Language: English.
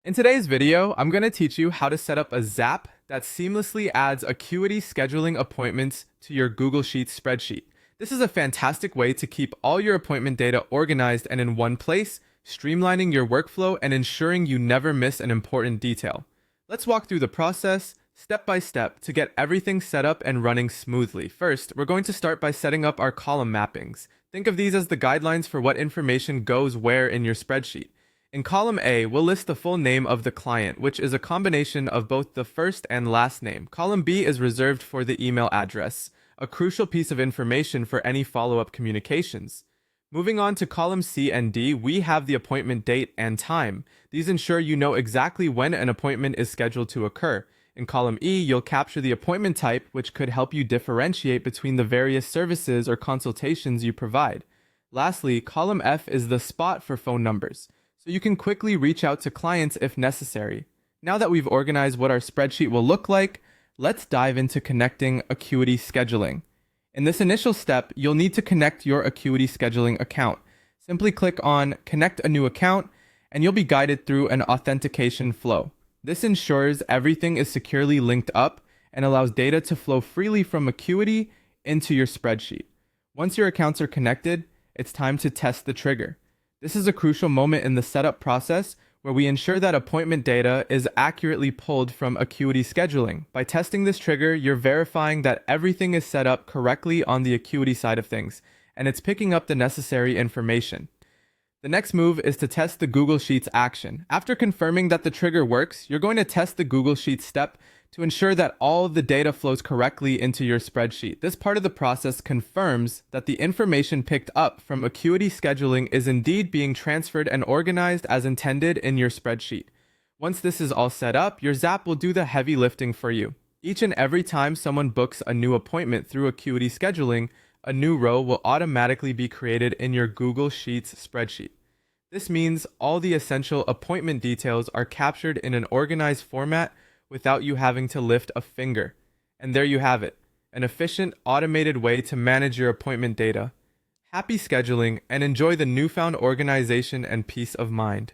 In today's video, I'm going to teach you how to set up a Zap that seamlessly adds Acuity scheduling appointments to your Google Sheets spreadsheet. This is a fantastic way to keep all your appointment data organized and in one place, streamlining your workflow and ensuring you never miss an important detail. Let's walk through the process step by step to get everything set up and running smoothly. First, we're going to start by setting up our column mappings. Think of these as the guidelines for what information goes where in your spreadsheet. In column A, we'll list the full name of the client, which is a combination of both the first and last name. Column B is reserved for the email address, a crucial piece of information for any follow-up communications. Moving on to column C and D, we have the appointment date and time. These ensure you know exactly when an appointment is scheduled to occur. In column E, you'll capture the appointment type, which could help you differentiate between the various services or consultations you provide. Lastly, column F is the spot for phone numbers, so you can quickly reach out to clients if necessary. Now that we've organized what our spreadsheet will look like, let's dive into connecting Acuity Scheduling. In this initial step, you'll need to connect your Acuity Scheduling account. Simply click on Connect a New Account, and you'll be guided through an authentication flow. This ensures everything is securely linked up and allows data to flow freely from Acuity into your spreadsheet. Once your accounts are connected, it's time to test the trigger. This is a crucial moment in the setup process where we ensure that appointment data is accurately pulled from Acuity Scheduling. By testing this trigger, you're verifying that everything is set up correctly on the Acuity side of things, and it's picking up the necessary information. The next move is to test the Google Sheets action. After confirming that the trigger works, you're going to test the Google Sheets step to ensure that all of the data flows correctly into your spreadsheet. This part of the process confirms that the information picked up from Acuity Scheduling is indeed being transferred and organized as intended in your spreadsheet. Once this is all set up, your Zap will do the heavy lifting for you. Each and every time someone books a new appointment through Acuity Scheduling, a new row will automatically be created in your Google Sheets spreadsheet. This means all the essential appointment details are captured in an organized format without you having to lift a finger. And there you have it, an efficient, automated way to manage your appointment data. Happy scheduling and enjoy the newfound organization and peace of mind.